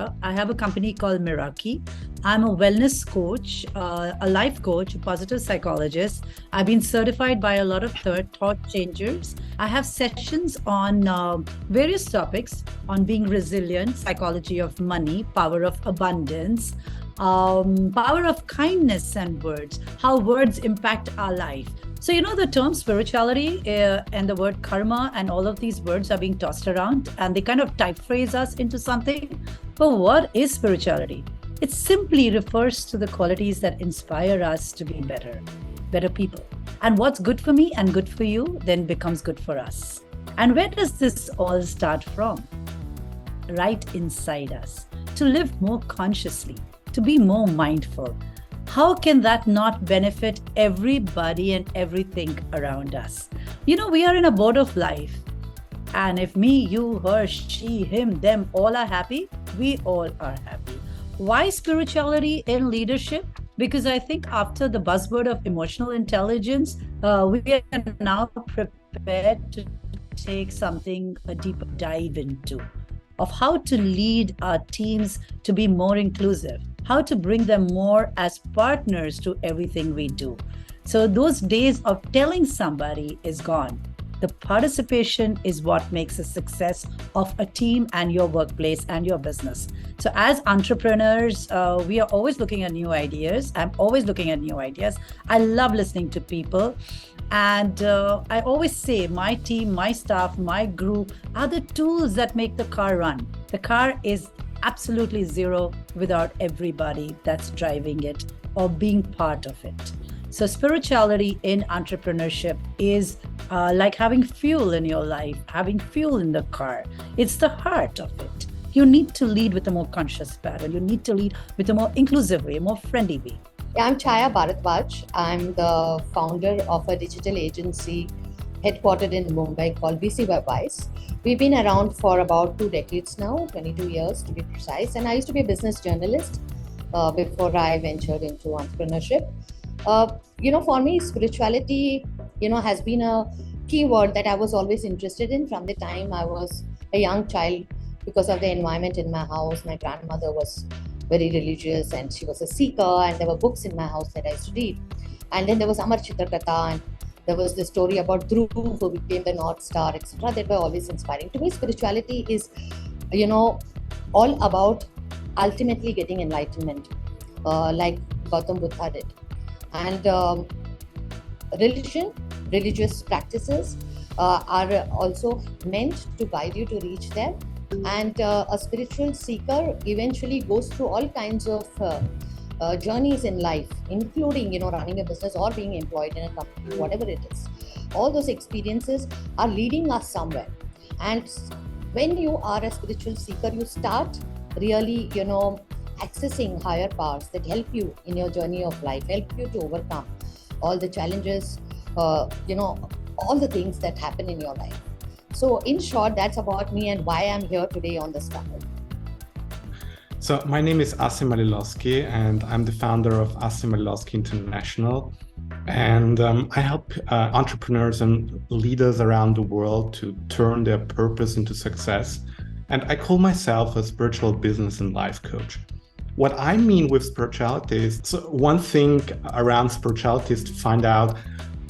Vohra. I have a company called Meraki. I'm a wellness coach, a life coach, a positive psychologist. I've been certified by a lot of thought changers. I have sessions on various topics on being resilient, psychology of money, power of abundance, power of kindness and words, how words impact our life. So, the term spirituality and the word karma and all of these words are being tossed around and they kind of typephrase us into something. But what is spirituality? It simply refers to the qualities that inspire us to be better people. And what's good for me and good for you then becomes good for us. And where does this all start from? Right inside us, to live more consciously, to be more mindful. How can that not benefit everybody and everything around us? We are in a boat of life. And if me, you, her, she, him, them all are happy, we all are happy. Why spirituality in leadership? Because I think after the buzzword of emotional intelligence, we are now prepared to take a deeper dive into of how to lead our teams to be more inclusive, how to bring them more as partners to everything we do. So those days of telling somebody is gone. The participation is what makes a success of a team and your workplace and your business. So as entrepreneurs, we are always looking at new ideas. I'm always looking at new ideas. I love listening to people. And I always say my team, my staff, my group are the tools that make the car run. The car is absolutely zero without everybody that's driving it or being part of it. So spirituality in entrepreneurship is like having fuel in your life, having fuel in the car. It's the heart of it. You need to lead with a more conscious pattern. You need to lead with a more inclusive way, a more friendly way. Yeah, I'm Chaaya Bhardhwaaj. I'm the founder of a digital agency headquartered in Mumbai called Wise. We've been around for about 2 decades now, 22 years to be precise. And I used to be a business journalist before I ventured into entrepreneurship. For me, spirituality, has been a key word that I was always interested in from the time I was a young child because of the environment in my house. My grandmother was very religious and she was a seeker, and there were books in my house that I used to read. And then there was Amar Chitrakatha, and there was the story about Dhruv who became the North Star, etc. that were always inspiring. To me, spirituality is, all about ultimately getting enlightenment, like Gautam Buddha did. And religious practices are also meant to guide you to reach there. And a spiritual seeker eventually goes through all kinds of journeys in life, including, running a business or being employed in a company, whatever it is. All those experiences are leading us somewhere. And when you are a spiritual seeker, you start really, accessing higher powers that help you in your journey of life, help you to overcome all the challenges, all the things that happen in your life. So in short, that's about me and why I'm here today on this topic. So my name is Asim Aliloski, and I'm the founder of Asim Aliloski International. And I help entrepreneurs and leaders around the world to turn their purpose into success. And I call myself a spiritual business and life coach. What I mean with spirituality is, so one thing around spirituality is to find out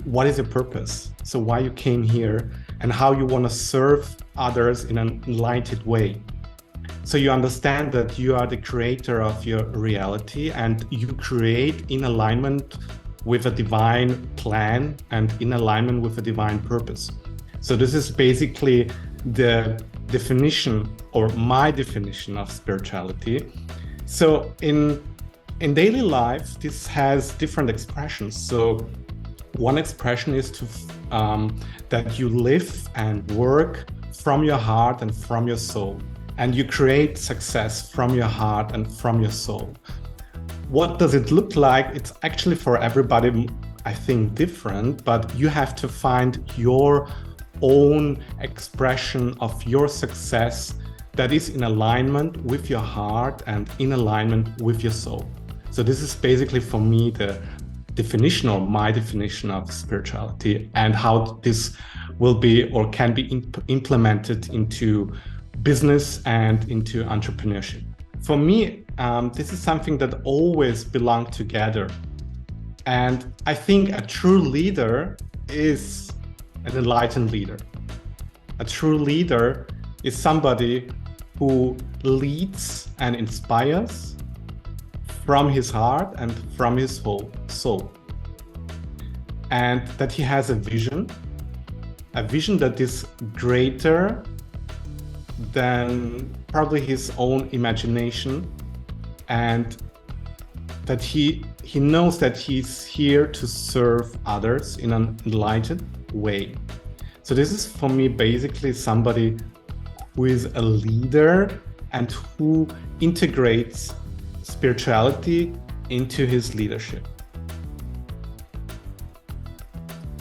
what is your purpose. So why you came here and how you want to serve others in an enlightened way. So you understand that you are the creator of your reality and you create in alignment with a divine plan and in alignment with a divine purpose. So this is basically the definition, or my definition, of spirituality. So in daily life, this has different expressions. So one expression is that you live and work from your heart and from your soul, and you create success from your heart and from your soul. What does it look like? It's actually for everybody, I think, different, but you have to find your own expression of your success that is in alignment with your heart and in alignment with your soul. So this is basically for me the definition, or my definition, of spirituality, and how this will be or can be implemented into business and into entrepreneurship. for me, this is something that always belong together. And I think a true leader is an enlightened leader. A true leader is somebody who leads and inspires from his heart and from his whole soul. And that he has a vision that is greater than probably his own imagination, and that he knows that he's here to serve others in an enlightened way. So this is for me basically somebody who is a leader and who integrates spirituality into his leadership.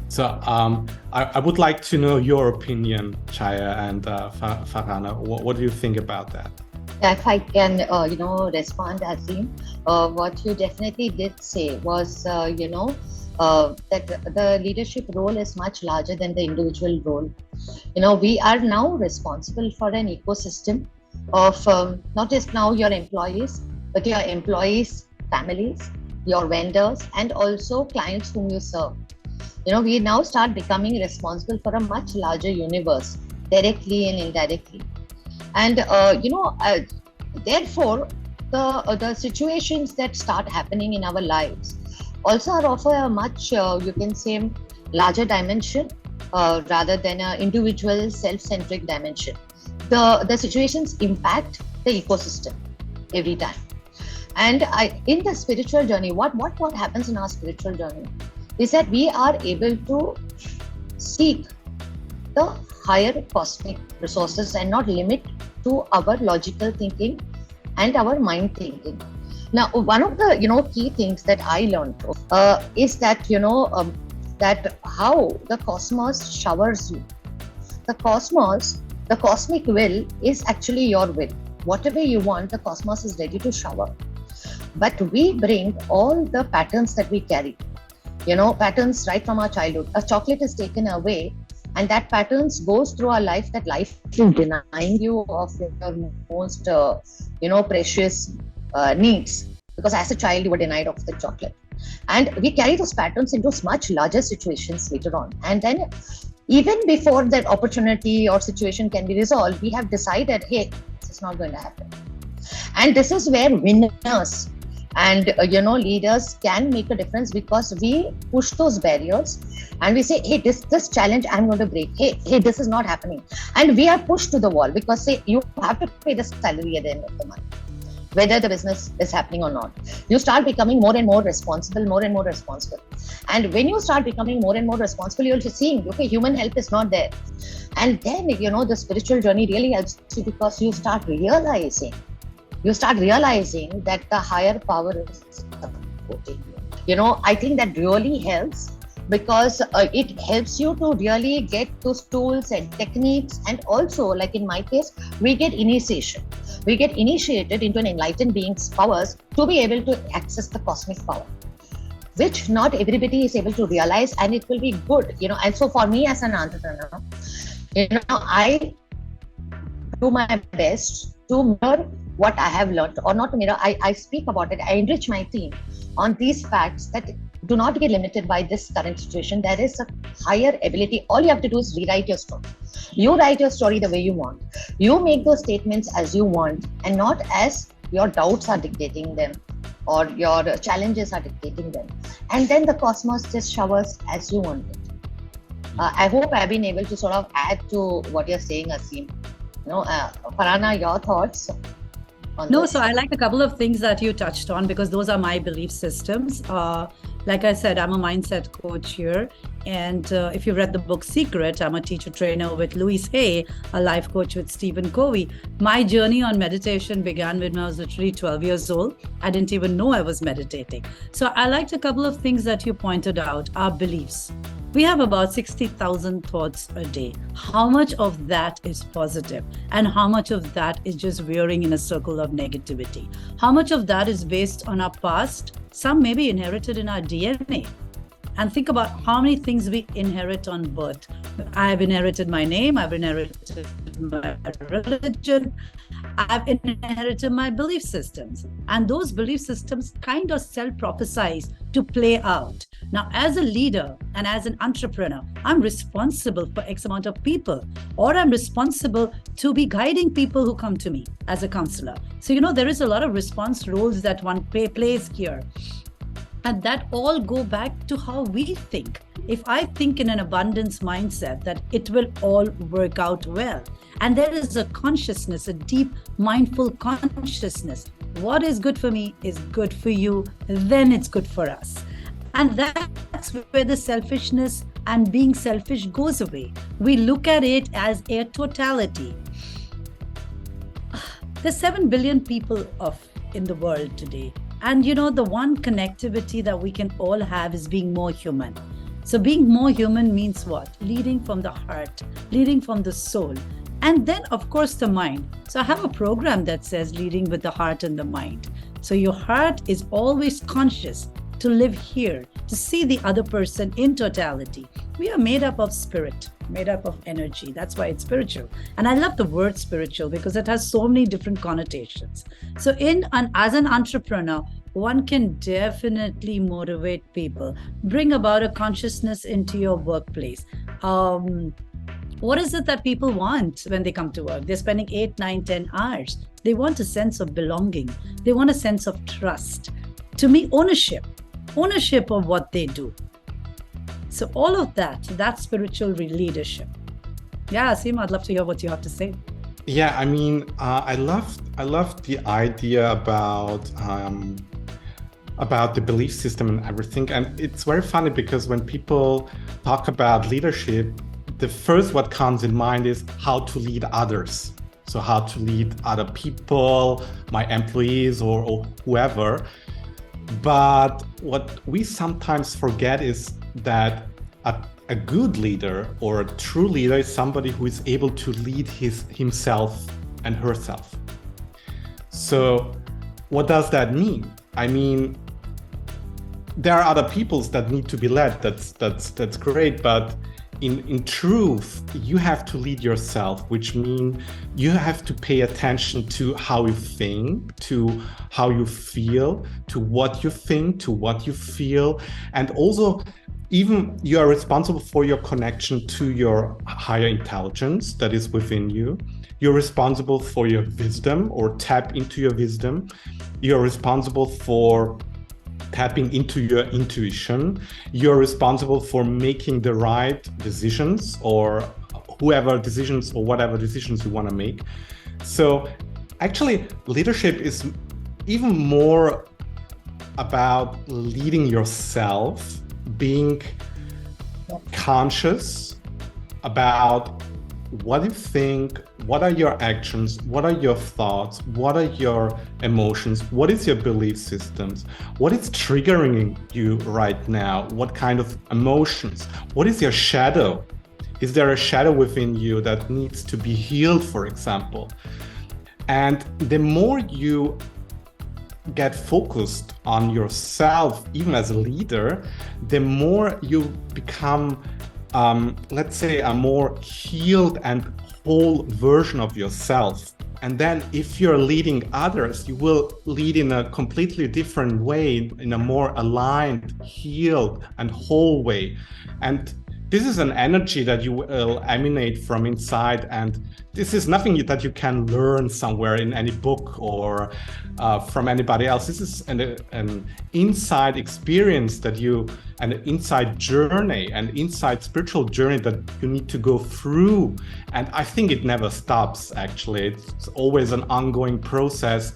So I would like to know your opinion, Chaaya and Farhana. What do you think about that? If I can, respond, Asim, what you definitely did say was, that the leadership role is much larger than the individual role. We are now responsible for an ecosystem of not just now your employees, but your employees' families, your vendors, and also clients whom you serve. We now start becoming responsible for a much larger universe, directly and indirectly. And, therefore, the situations that start happening in our lives also are of a much, you can say, larger dimension rather than an individual self-centric dimension. The situations impact the ecosystem every time. And in the spiritual journey, what happens in our spiritual journey is that we are able to seek the higher cosmic resources and not limit to our logical thinking and our mind thinking. Now, one of the key things that I learned is that that how the cosmos showers you. The cosmic will is actually your will. Whatever you want, the cosmos is ready to shower. But we bring all the patterns that we carry. Patterns right from our childhood. A chocolate is taken away, and that patterns goes through our life, that life is denying you of your most precious needs, because as a child you were denied of the chocolate. And we carry those patterns into much larger situations later on, and then even before that opportunity or situation can be resolved, we have decided, hey, this is not going to happen. And this is where winners and leaders can make a difference, because we push those barriers and we say, hey, this challenge I'm going to break. Hey, this is not happening. And we are pushed to the wall, because say you have to pay the salary at the end of the month, whether the business is happening or not. You start becoming more and more responsible. And when you start becoming more and more responsible, you're seeing, okay, human help is not there. And then, the spiritual journey really helps you, because you start realizing that the higher power is supporting you. I think that really helps, because it helps you to really get those tools and techniques. And also, like in my case, we get initiation. We get initiated into an enlightened being's powers to be able to access the cosmic power, which not everybody is able to realize, and it will be good. And so for me as an entrepreneur, I do my best to mirror what I have learned, or not to mirror, I speak about it. I enrich my team on these facts that do not get limited by this current situation. There is a higher ability. All you have to do is rewrite your story. You write your story the way you want. You make those statements as you want, and not as your doubts are dictating them or your challenges are dictating them. And then the cosmos just showers as you want it. I hope I've been able to sort of add to what you're saying, Asim. Farhana, your thoughts? So I like a couple of things that you touched on, because those are my belief systems. Like I said, I'm a mindset coach here. And if you've read the book Secret, I'm a teacher trainer with Louise Hay, a life coach with Stephen Covey. My journey on meditation began when I was literally 12 years old. I didn't even know I was meditating. So I liked a couple of things that you pointed out, our beliefs. We have about 60,000 thoughts a day. How much of that is positive? And how much of that is just veering in a circle of negativity? How much of that is based on our past? Some may be inherited in our DNA. And think about how many things we inherit on birth. I've inherited my name, I've inherited my religion, I've inherited my belief systems, and those belief systems kind of self-prophesize to play out. Now, as a leader and as an entrepreneur, I'm responsible for X amount of people, or I'm responsible to be guiding people who come to me as a counselor. So, there is a lot of response roles that one plays here. And that all go back to how we think. If I think in an abundance mindset, that it will all work out well. And there is a consciousness, a deep mindful consciousness. What is good for me is good for you, then it's good for us. And that's where the selfishness and being selfish goes away. We look at it as a totality. There's 7 billion people in the world today. And the one connectivity that we can all have is being more human. So being more human means what? Leading from the heart, leading from the soul. And then, of course, the mind. So I have a program that says leading with the heart and the mind. So your heart is always conscious to live here, to see the other person in totality. We are made up of spirit, made up of energy. That's why it's spiritual. And I love the word spiritual because it has so many different connotations. So as an entrepreneur, one can definitely motivate people, bring about a consciousness into your workplace. What is it that people want when they come to work? They're spending 8, 9, 10 hours. They want a sense of belonging. They want a sense of trust. To me, ownership of what they do. So all of that's spiritual leadership. Yeah, Asim, I'd love to hear what you have to say. Yeah, I mean, I love the idea about the belief system and everything. And it's very funny because when people talk about leadership, the first what comes in mind is how to lead others. So how to lead other people, my employees or whoever. But what we sometimes forget is that a good leader or a true leader is somebody who is able to lead himself and herself. So what does that mean? I mean, there are other peoples that need to be led. That's great, but in truth, you have to lead yourself, which means you have to pay attention to how you think, to how you feel, to what you think, to what you feel. And also, even you are responsible for your connection to your higher intelligence that is within you. You're responsible for your wisdom or tap into your wisdom. You're responsible for tapping into your intuition. You're responsible for making the right decisions or whatever decisions you want to make. So actually, leadership is even more about leading yourself, being conscious about what you think, what are your actions, what are your thoughts, what are your emotions, what is your belief systems, what is triggering you right now, what kind of emotions, what is your shadow? Is there a shadow within you that needs to be healed, for example? And the more you get focused on yourself, even as a leader, the more you become let's say a more healed and whole version of yourself. And then if you're leading others, you will lead in a completely different way, in a more aligned, healed and whole way. And this is an energy that you will emanate from inside, and this is nothing that you can learn somewhere in any book or from anybody else. This is an inside experience an inside journey, an inside spiritual journey that you need to go through. And I think it never stops, actually. It's always an ongoing process,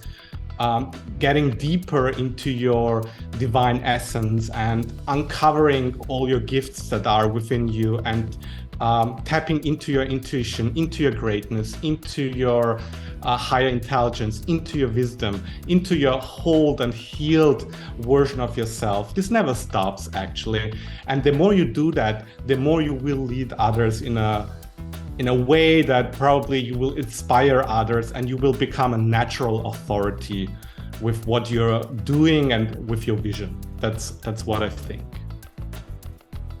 getting deeper into your divine essence and uncovering all your gifts that are within you, and tapping into your intuition, into your greatness, into your higher intelligence, into your wisdom, into your whole and healed version of yourself. This never stops, actually. And the more you do that, the more you will lead others in a way that probably you will inspire others, and you will become a natural authority with what you're doing and with your vision. That's what I think.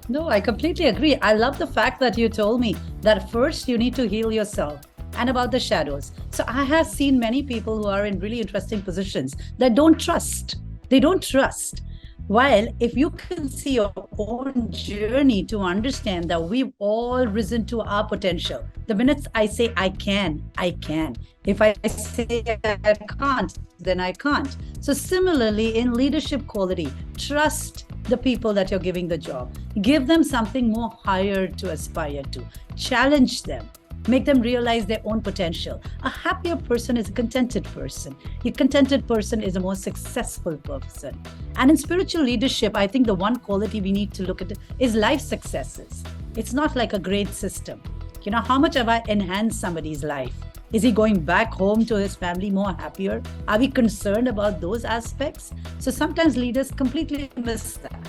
No, I completely agree. I love the fact that you told me that first you need to heal yourself. and about the shadows. So I have seen many people who are in really interesting positions that don't trust. They don't trust. While if you can see your own journey to understand that we've all risen to our potential. The minute I say I can, I can. If I say I can't, then I can't. So similarly in leadership quality, trust the people that you're giving the job. Give them something more higher to aspire to. Challenge them. Make them realize their own potential. A happier person is a contented person. A contented person is a more successful person. And in spiritual leadership, I think the one quality we need to look at is life successes. It's not like a grade system. You know, how much have I enhanced somebody's life? Is he going back home to his family more happier? Are we concerned about those aspects? So sometimes leaders completely miss that.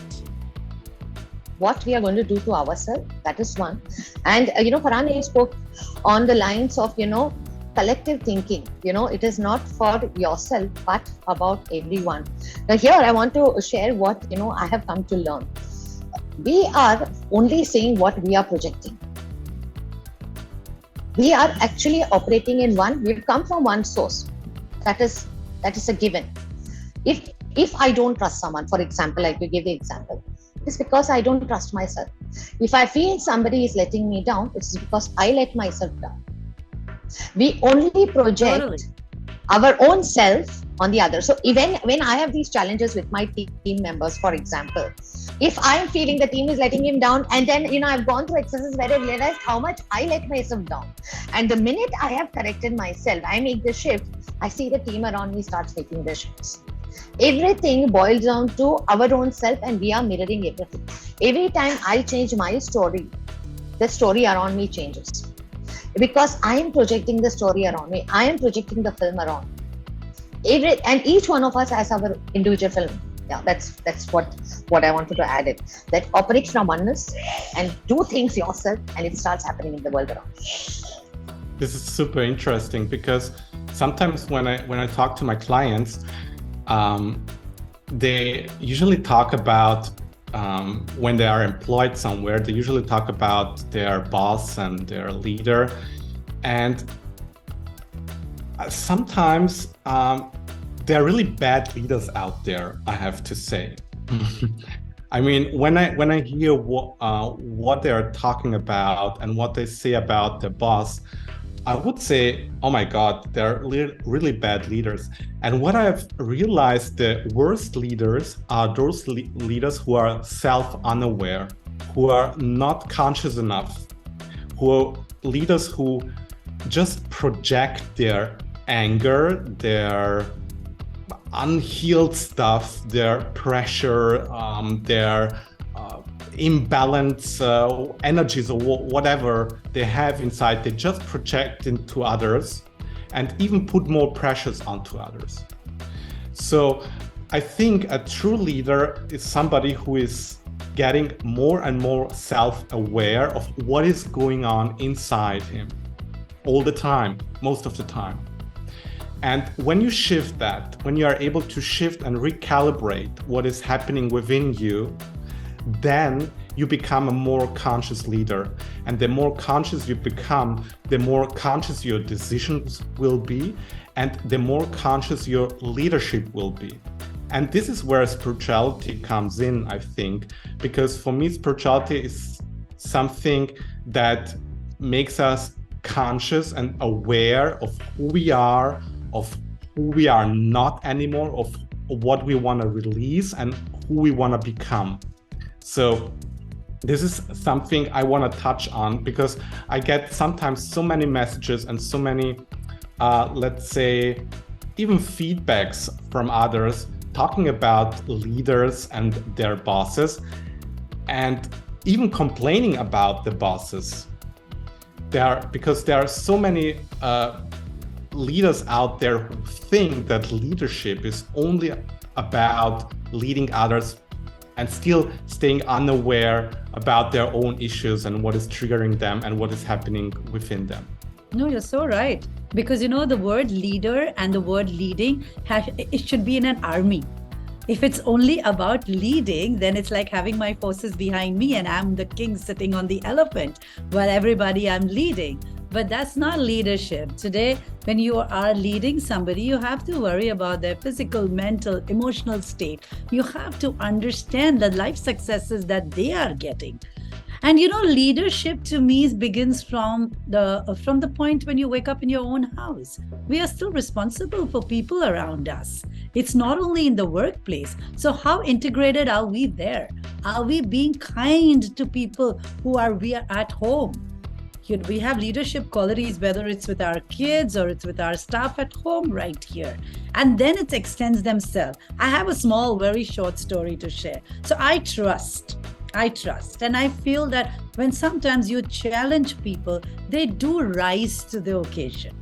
What we are going to do to ourselves, that is one. And Farhana spoke on the lines of collective thinking. It is not for yourself but about everyone. Now here I want to share what I have come to learn. We are only saying what we are projecting. We are actually operating in we've come from one source. That is a given. If I don't trust someone, for example, like you gave the example, it's because I don't trust myself. If I feel somebody is letting me down, it's because I let myself down. We only project our own self on the other. So even when I have these challenges with my team members, for example, if I'm feeling the team is letting him down, and then I've gone through exercises where I realized how much I let myself down. And the minute I have corrected myself, I make the shift, I see the team around me starts making the shifts. Everything boils down to our own self, and we are mirroring everything. Every time I change my story, the story around me changes. Because I am projecting the story around me. I am projecting the film around me. And each one of us has our individual film. Yeah, that's what I wanted to add it. That operates from oneness and do things yourself, and it starts happening in the world around you. This is super interesting because sometimes when I talk to my clients, they usually talk about when they are employed somewhere, they usually talk about their boss and their leader. And sometimes there are really bad leaders out there, I have to say. I mean, when I hear what they are talking about and what they say about their boss, I would say, oh my God, they're really bad leaders. And what I've realized, the worst leaders are those leaders who are self-unaware, who are not conscious enough, who are leaders who just project their anger, their unhealed stuff, their pressure, their imbalance energies or whatever they have inside, they just project into others and even put more pressures onto others. So I think a true leader is somebody who is getting more and more self-aware of what is going on inside him all the time, most of the time. And when you shift that, when you are able to shift and recalibrate what is happening within you, then you become a more conscious leader. And the more conscious you become, the more conscious your decisions will be, and the more conscious your leadership will be. And this is where spirituality comes in, I think, because for me, spirituality is something that makes us conscious and aware of who we are, of who we are not anymore, of what we want to release and who we want to become. So this is something I want to touch on because I get sometimes so many messages and so many, let's say, even feedbacks from others talking about leaders and their bosses, and even complaining about the bosses. Because there are so many leaders out there who think that leadership is only about leading others and still staying unaware about their own issues and what is triggering them and what is happening within them. No, you're so right. Because the word leader and the word leading, it should be in an army. If it's only about leading, then it's like having my forces behind me and I'm the king sitting on the elephant while everybody I'm leading. But that's not leadership. Today, when you are leading somebody, you have to worry about their physical, mental, emotional state. You have to understand the life successes that they are getting. And leadership to me begins from the point when you wake up in your own house. We are still responsible for people around us. It's not only in the workplace. So how integrated are we there? Are we being kind to people we are at home? We have leadership qualities, whether it's with our kids or it's with our staff at home right here. And then it extends themselves. I have a small, very short story to share. So I trust. And I feel that when sometimes you challenge people, they do rise to the occasion.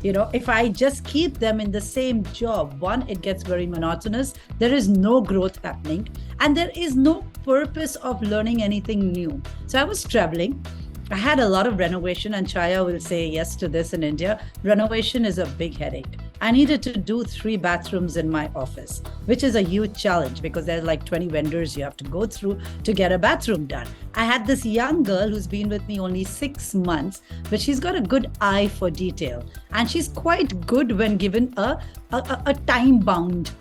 If I just keep them in the same job, one, it gets very monotonous. There is no growth happening, and there is no purpose of learning anything new. So I was traveling. I had a lot of renovation, and Chaaya will say yes to this in India. Renovation is a big headache. I needed to do 3 bathrooms in my office, which is a huge challenge because there's like 20 vendors you have to go through to get a bathroom done. I had this young girl who's been with me only 6 months, but she's got a good eye for detail. And she's quite good when given a time-bound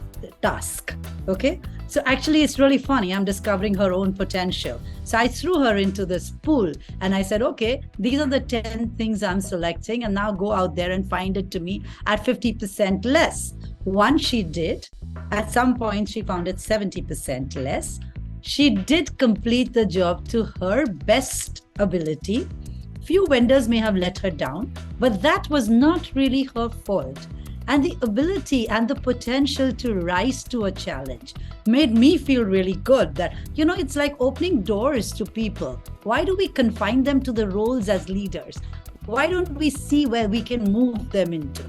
task. Okay? So actually, it's really funny. I'm discovering her own potential. So I threw her into this pool and I said, okay, these are the 10 things I'm selecting, and now go out there and find it to me at 50% less. One, she did. At some point, she found it 70% less. She did complete the job to her best ability. Few vendors may have let her down, but that was not really her fault. And the ability and the potential to rise to a challenge made me feel really good that, it's like opening doors to people. Why do we confine them to the roles as leaders? Why don't we see where we can move them into?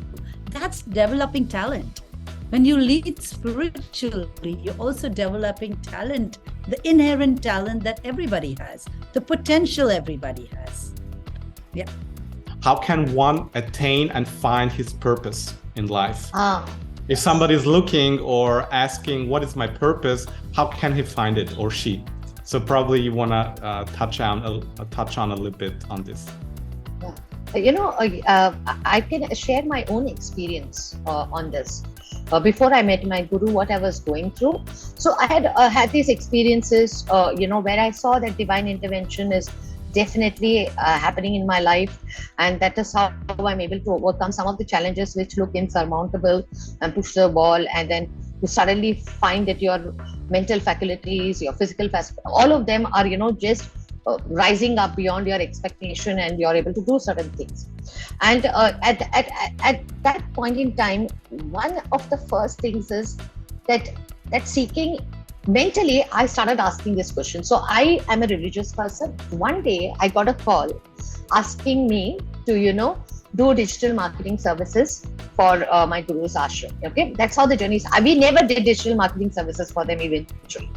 That's developing talent. When you lead spiritually, you're also developing talent, the inherent talent that everybody has, the potential everybody has. Yeah. How can one attain and find his purpose in life? If somebody is looking or asking, what is my purpose? How can he find it, or she? So probably you want to touch on a little bit on this. I can share my own experience on this. Before I met my guru, what I was going through. So I had these experiences, where I saw that divine intervention is definitely happening in my life, and that is how I'm able to overcome some of the challenges which look insurmountable and push the wall, and then you suddenly find that your mental faculties, your physical all of them are just rising up beyond your expectation, and you're able to do certain things. And at that point in time, one of the first things is that seeking. Mentally, I started asking this question. So I am a religious person. One day I got a call asking me to, do digital marketing services for my guru's ashram. Okay, that's how the journey is. We never did digital marketing services for them eventually.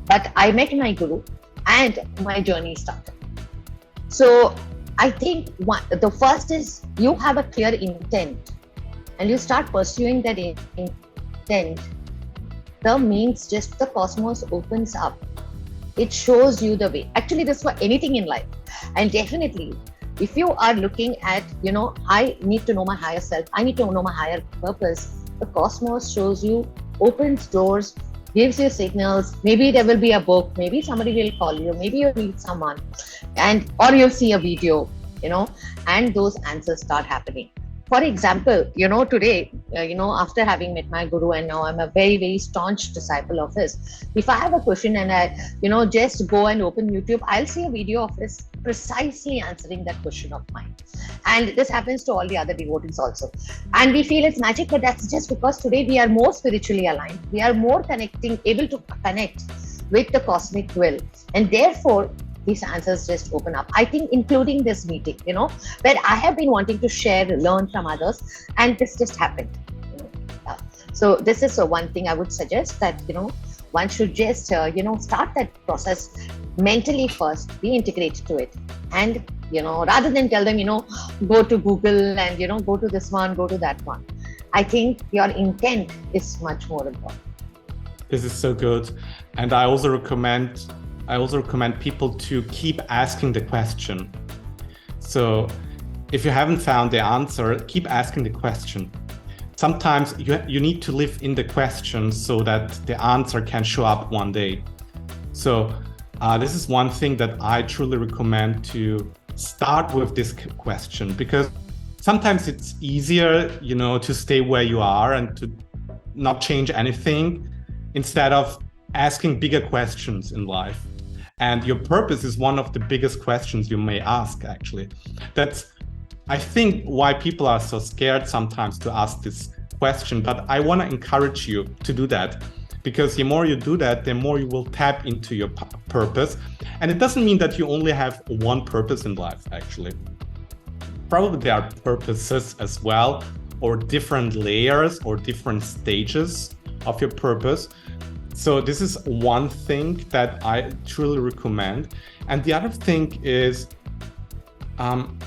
But I met my guru and my journey started. So I think the first is you have a clear intent and you start pursuing that intent. The means just the cosmos opens up. It shows you the way. Actually, this is for anything in life. And definitely, if you are looking at, I need to know my higher self, I need to know my higher purpose, the cosmos shows you, opens doors, gives you signals. Maybe there will be a book, maybe somebody will call you, maybe you'll meet someone, or you'll see a video, and those answers start happening. For example, today, after having met my guru, and now I'm a very, very staunch disciple of his. If I have a question and I, just go and open YouTube, I'll see a video of his precisely answering that question of mine. And this happens to all the other devotees also. And we feel it's magic, but that's just because today we are more spiritually aligned. We are more able to connect with the cosmic will. And therefore, these answers just open up. I think including this meeting, where I have been wanting to share, learn from others, and this just happened. So this is one thing I would suggest, that, one should just, start that process mentally first, be integrated to it. And, rather than tell them, go to Google and, go to this one, go to that one. I think your intent is much more important. This is so good. And I also recommend people to keep asking the question. So if you haven't found the answer, keep asking the question. Sometimes you need to live in the question so that the answer can show up one day. So this is one thing that I truly recommend, to start with this question, because sometimes it's easier, to stay where you are and to not change anything instead of asking bigger questions in life. And your purpose is one of the biggest questions you may ask, actually. That's, I think, why people are so scared sometimes to ask this question. But I want to encourage you to do that, because the more you do that, the more you will tap into your purpose. And it doesn't mean that you only have one purpose in life, actually. Probably there are purposes as well, or different layers or different stages of your purpose. So this is one thing that I truly recommend. And the other thing is,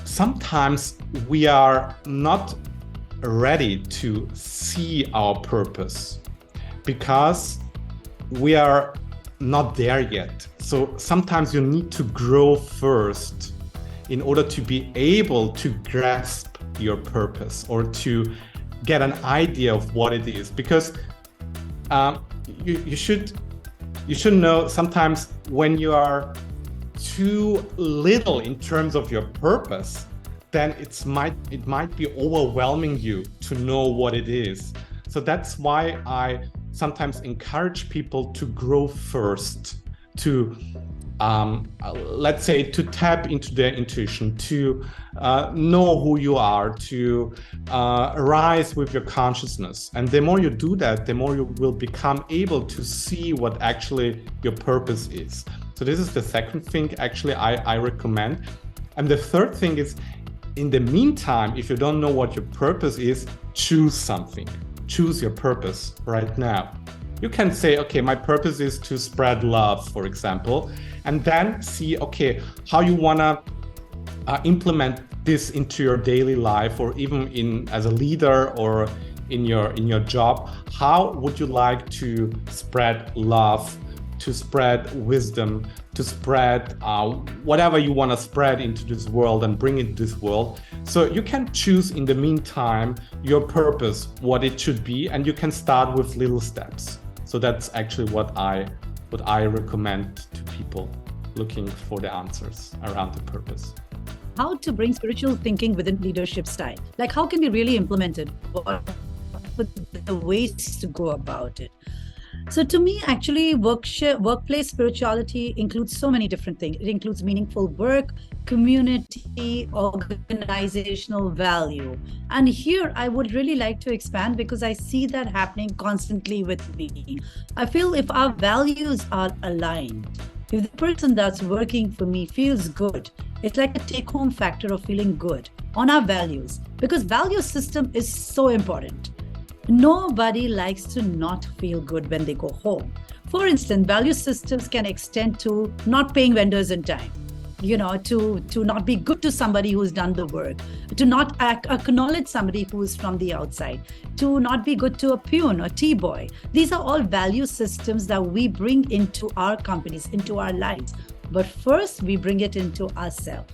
sometimes we are not ready to see our purpose because we are not there yet. So sometimes you need to grow first in order to be able to grasp your purpose or to get an idea of what it is. Because you should know, sometimes when you are too little in terms of your purpose, then it might be overwhelming you to know what it is. So that's why I sometimes encourage people to grow first, to let's say, to tap into their intuition, to know who you are, to rise with your consciousness. And the more you do that, the more you will become able to see what actually your purpose is. So this is the second thing actually I recommend. And the third thing is, in the meantime, if you don't know what your purpose is, choose something. Choose your purpose right now. You can say, okay, my purpose is to spread love, for example, and then see, okay, how you want to implement this into your daily life, or even as a leader or in your job. How would you like to spread love, to spread wisdom, to spread whatever you want to spread into this world and bring into this world? So you can choose in the meantime your purpose, what it should be, and you can start with little steps. So that's actually what I recommend to people looking for the answers around the purpose. How to bring spiritual thinking within leadership style? Like, how can we really implement it? What are the ways to go about it? So to me, actually, workplace spirituality includes so many different things. It includes meaningful work, community, organizational value. And here I would really like to expand, because I see that happening constantly with me. I feel if our values are aligned, if the person that's working for me feels good, it's like a take-home factor of feeling good on our values, because value system is so important. Nobody likes to not feel good when they go home. For instance, value systems can extend to not paying vendors in time, to not be good to somebody who's done the work, to not acknowledge somebody who is from the outside, to not be good to a peon or T-boy. These are all value systems that we bring into our companies, into our lives. But first, we bring it into ourselves.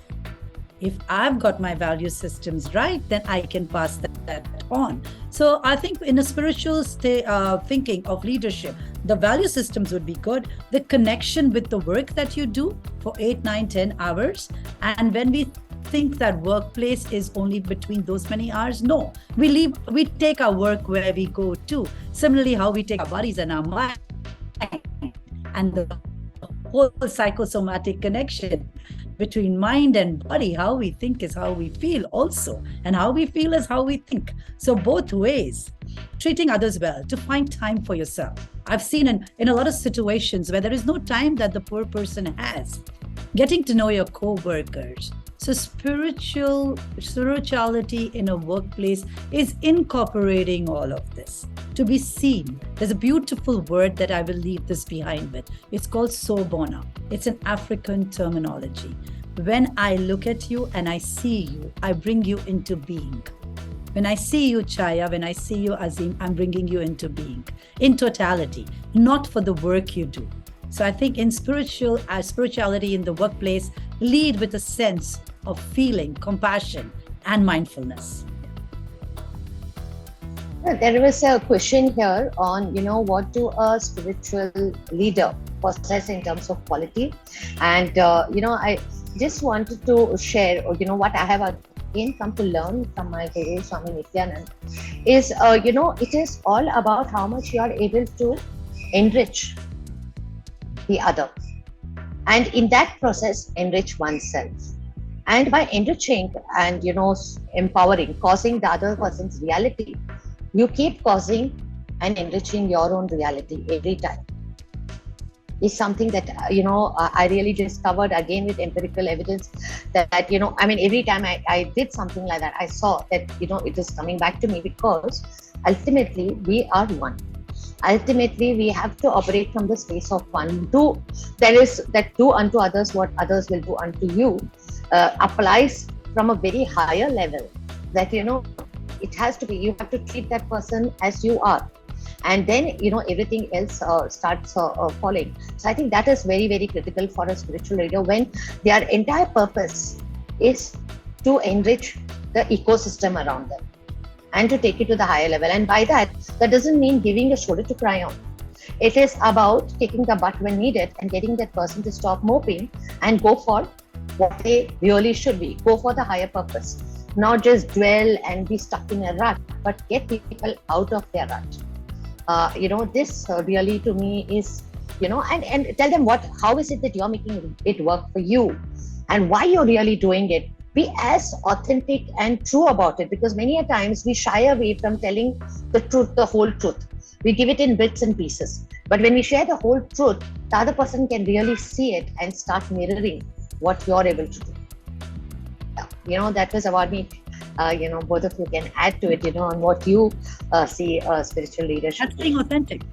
If I've got my value systems right, then I can pass that on. So I think in a spiritual thinking of leadership, the value systems would be good. The connection with the work that you do for 8, 9, 10 hours. And when we think that workplace is only between those many hours, no. We take our work where we go to. Similarly, how we take our bodies and our mind and the whole psychosomatic connection between mind and body. How we think is how we feel also, and how we feel is how we think. So both ways. Treating others well, to find time for yourself. I've seen in a lot of situations where there is no time that the poor person has. Getting to know your co-workers. So spirituality in a workplace is incorporating all of this. To be seen. There's a beautiful word that I will leave this behind with. It's called sobona. It's an African terminology. When I look at you and I see you, I bring you into being. When I see you, Chaaya, when I see you, Asim, I'm bringing you into being, in totality, not for the work you do. So I think in spirituality in the workplace, lead with a sense of feeling, compassion, and mindfulness. There was a question here on, what do a spiritual leader possess in terms of quality? And, I just wanted to share, what I have again come to learn from my guru, Swami Nityanand, is, it is all about how much you are able to enrich the other. And in that process, enrich oneself. And by enriching and, empowering, causing the other person's reality, you keep causing and enriching your own reality every time. Is something that, I really discovered again with empirical evidence that, every time I did something like that, I saw that, it is coming back to me, because ultimately we are one. Ultimately, we have to operate from the space of one. Do unto others what others will do unto you, applies from a very higher level, that, it has to be, you have to treat that person as you are. And then, everything else starts falling. So I think that is very, very critical for a spiritual leader, when their entire purpose is to enrich the ecosystem around them and to take it to the higher level. And by that doesn't mean giving a shoulder to cry on. It is about kicking the butt when needed and getting that person to stop moping and go for what they really should be. Go for the higher purpose. Not just dwell and be stuck in a rut, but get people out of their rut. This really to me is, and tell them how is it that you're making it work for you and why you're really doing it. Be as authentic and true about it, because many a times we shy away from telling the truth, the whole truth. We give it in bits and pieces. But when we share the whole truth, the other person can really see it and start mirroring what you're able to do. That was about me. Both of you can add to it, on what you see spiritual leadership. That's being authentic.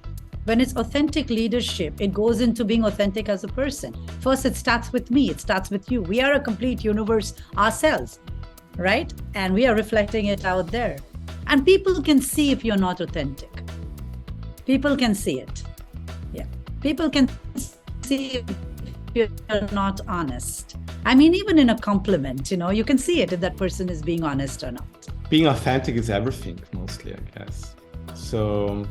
When it's authentic leadership, it goes into being authentic as a person. First, it starts with me. It starts with you. We are a complete universe ourselves, right? And we are reflecting it out there. And people can see if you're not authentic. People can see it. Yeah. People can see if you're not honest. Even in a compliment, you can see it if that person is being honest or not. Being authentic is everything, mostly, I guess. So,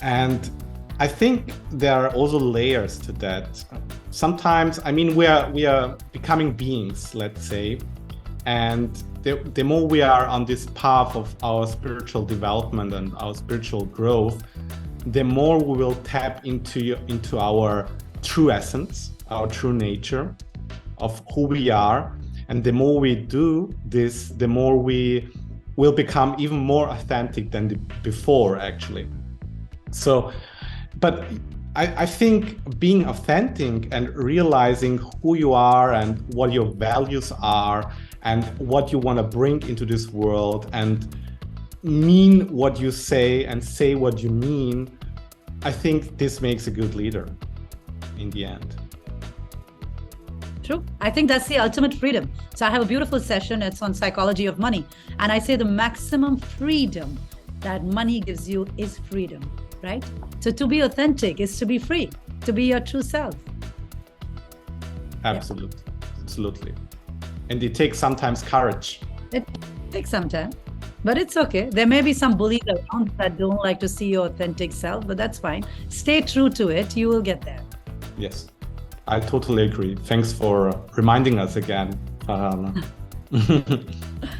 and I think there are also layers to that. Sometimes, we are becoming beings, let's say, and the more we are on this path of our spiritual development and our spiritual growth, the more we will tap into our true essence, our true nature of who we are. And the more we do this, the more we will become even more authentic than before, actually. So, but I think being authentic and realizing who you are and what your values are and what you want to bring into this world and mean what you say and say what you mean, I think this makes a good leader in the end. True. I think that's the ultimate freedom. So I have a beautiful session. It's on psychology of money. And I say the maximum freedom that money gives you is freedom, right? So to be authentic is to be free, to be your true self. Absolutely. Yeah. Absolutely. And it takes sometimes courage. It takes some time, but it's okay. There may be some bullies around that don't like to see your authentic self, but that's fine. Stay true to it. You will get there. Yes. I totally agree. Thanks for reminding us again, Farhana.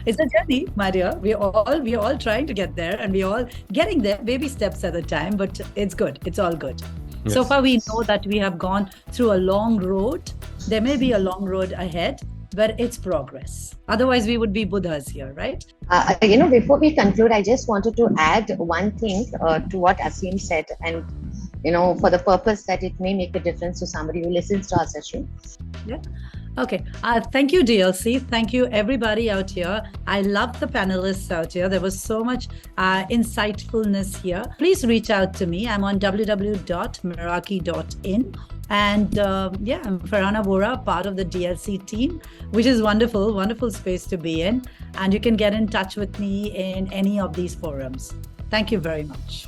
It's a journey, my dear. We're all trying to get there, and we're all getting there, baby steps at a time, but it's good. It's all good. Yes. So far, we know that we have gone through a long road. There may be a long road ahead, but it's progress. Otherwise, we would be Buddhas here, right? Before we conclude, I just wanted to add one thing to what Asim said, and for the purpose that it may make a difference to somebody who listens to our session. Yeah. Okay. Thank you, DLC. Thank you, everybody out here. I love the panelists out here. There was so much insightfulness here. Please reach out to me. I'm on www.meraki.in. And I'm Farhana Vohra, part of the DLC team, which is wonderful, wonderful space to be in. And you can get in touch with me in any of these forums. Thank you very much.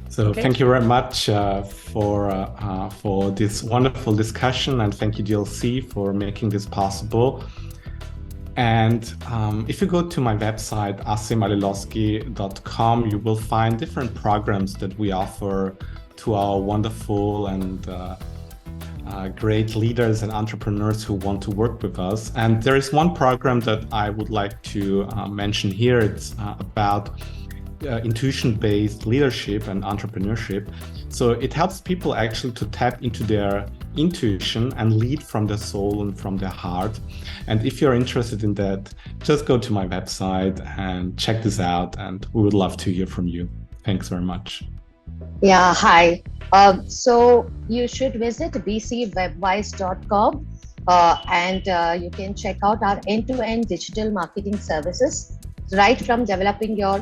So Thank you very much for this wonderful discussion, and thank you, DLC, for making this possible. And if you go to my website, asimaliloski.com, you will find different programs that we offer to our wonderful and great leaders and entrepreneurs who want to work with us. And there is one program that I would like to mention here. It's about intuition-based leadership and entrepreneurship. So it helps people actually to tap into their intuition and lead from their soul and from their heart. And if you're interested in that, just go to my website and check this out, and we would love to hear from you. Thanks very much. Yeah, hi. So you should visit bcwebwise.com and you can check out our end-to-end digital marketing services, right from developing your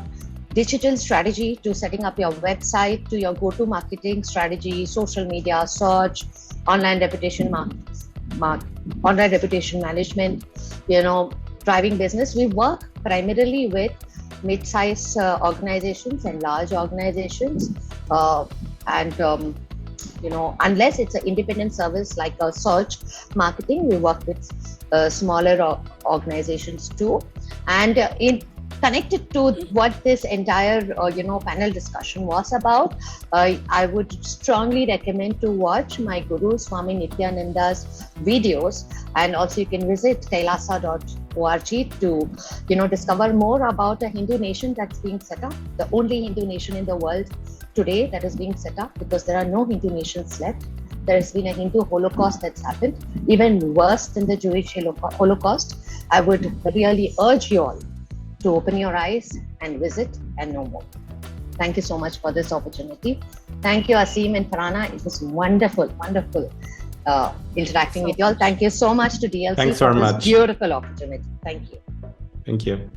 digital strategy to setting up your website to your go-to marketing strategy, social media, search, online reputation online reputation management, driving business. We work primarily with mid-size organizations and large organizations, unless it's an independent service like a search marketing, we work with smaller organizations too. And connected to what this entire panel discussion was about, I would strongly recommend to watch my Guru Swami Nityananda's videos, and also you can visit kailasa.org to discover more about a Hindu nation that's being set up, the only Hindu nation in the world today that is being set up, because there are no Hindu nations left. There has been a Hindu Holocaust that's happened, even worse than the Jewish Holocaust. I would really urge you all to open your eyes and visit and know more. Thank you so much for this opportunity. Thank you, Asim and Farhana. It was wonderful interacting with you all. Thank you so much to DLC Thanks for very this much. beautiful opportunity. Thank you. Thank you.